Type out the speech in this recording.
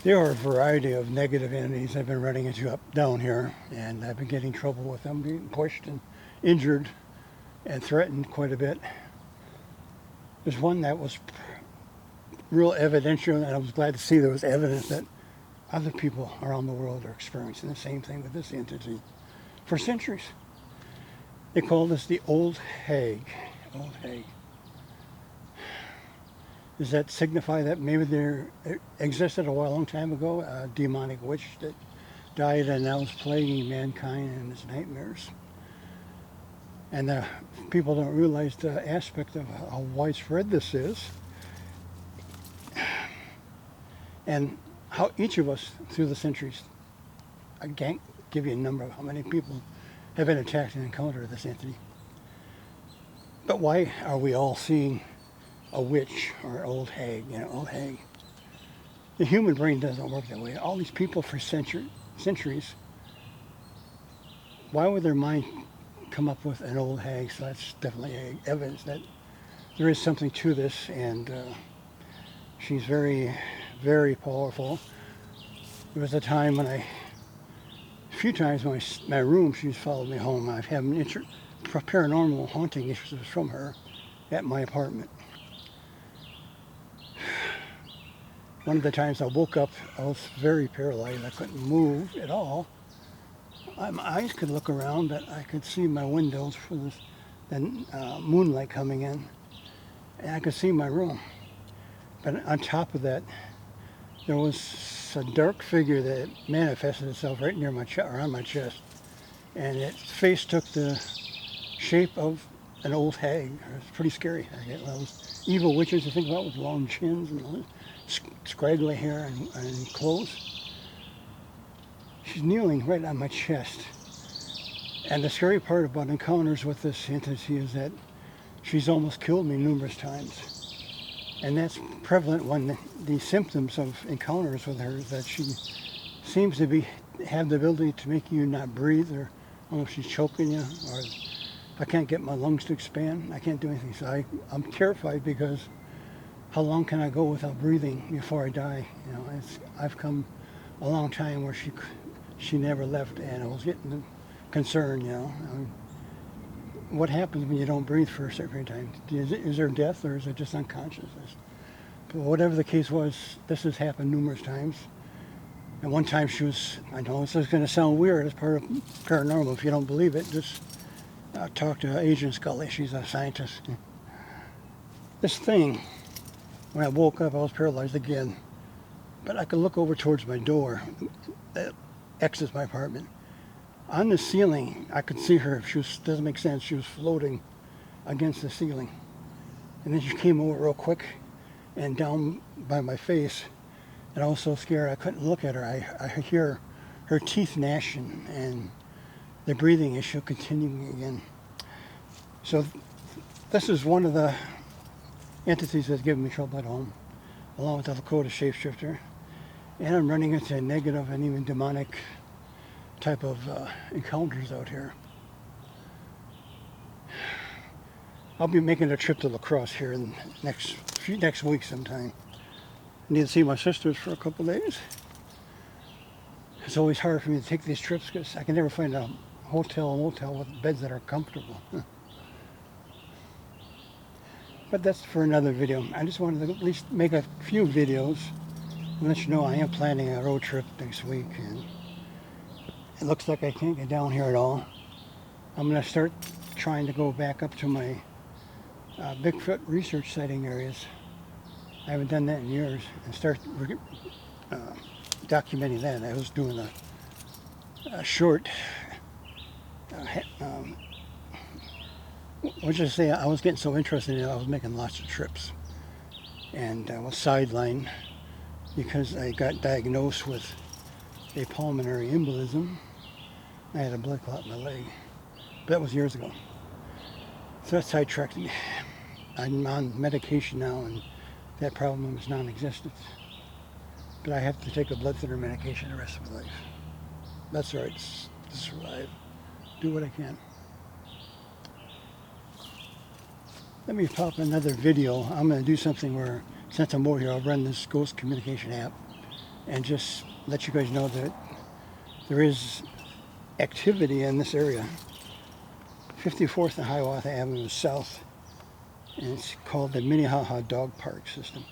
There are a variety of negative entities I've been running into up down here, and I've been getting in trouble with them, being pushed and injured and threatened quite a bit. There's one that was real evidential, and I was glad to see there was evidence that other people around the world are experiencing the same thing with this entity for centuries. They call this the Old Hag. Old Hag. Does that signify that maybe there existed a long time ago a demonic witch that died and now is plaguing mankind in its nightmares? And people don't realize the aspect of how widespread this is, and how each of us through the centuries, I can't give you a number of how many people have been attacked and encountered this entity. But why are we all seeing a witch or old hag, old hag? The human brain doesn't work that way. All these people for centuries, why would their mind come up with an old hag? So that's definitely evidence that there is something to this, and she's very, very powerful. There was a time when a few times when my room, she's followed me home. I've had paranormal haunting issues from her at my apartment. One of the times I woke up, I was very paralyzed. I couldn't move at all. My eyes could look around, but I could see my windows for the moonlight coming in, and I could see my room. But on top of that, there was a dark figure that manifested itself right near my chest, or on my chest, and its face took the shape of an old hag. It was pretty scary. I get those evil witches you think about with long chins and scraggly hair and clothes. She's kneeling right on my chest. And the scary part about encounters with this entity is that she's almost killed me numerous times. And that's prevalent when the symptoms of encounters with her is that she seems to have the ability to make you not breathe, or almost she's choking you, or I can't get my lungs to expand. I can't do anything. So I'm terrified, because how long can I go without breathing before I die? I've come a long time where she never left, and I was getting concerned. What happens when you don't breathe for a certain period of time? Is there death, or is it just unconsciousness? But whatever the case was, this has happened numerous times. And one time I know this is going to sound weird, it's part of paranormal. If you don't believe it, just talk to Agent Scully. She's a scientist. This thing, when I woke up, I was paralyzed again. But I could look over towards my door that exits my apartment. On the ceiling, I could see her. Doesn't make sense. She was floating against the ceiling. And then she came over real quick and down by my face. And I was so scared I couldn't look at her. I hear her teeth gnashing and the breathing issue continuing again. So this is one of the entities that's given me trouble at home, along with the Lakota shapeshifter. And I'm running into negative and even demonic type of encounters out here. I'll be making a trip to La Crosse here in next week sometime. I need to see my sisters for a couple of days. It's always hard for me to take these trips because I can never find a hotel or motel with beds that are comfortable. But that's for another video. I just wanted to at least make a few videos and let you know I am planning a road trip next week, and it looks like I can't get down here at all. I'm going to start trying to go back up to my Bigfoot research sighting areas. I haven't done that in years, and start documenting that. I was doing a short, let's just say I was getting so interested in it, I was making lots of trips. And I was sidelined because I got diagnosed with a pulmonary embolism. I had a blood clot in my leg. But that was years ago. So that sidetracked me. I'm on medication now, and that problem is non-existent. But I have to take a blood thinner medication the rest of my life. That's all right, to survive. Do what I can. Let me pop another video. I'm going to do something where, since I'm over here, I'll run this ghost communication app and just let you guys know that there is activity in this area. 54th and Hiawatha Avenue South, and it's called the Minnehaha Dog Park System.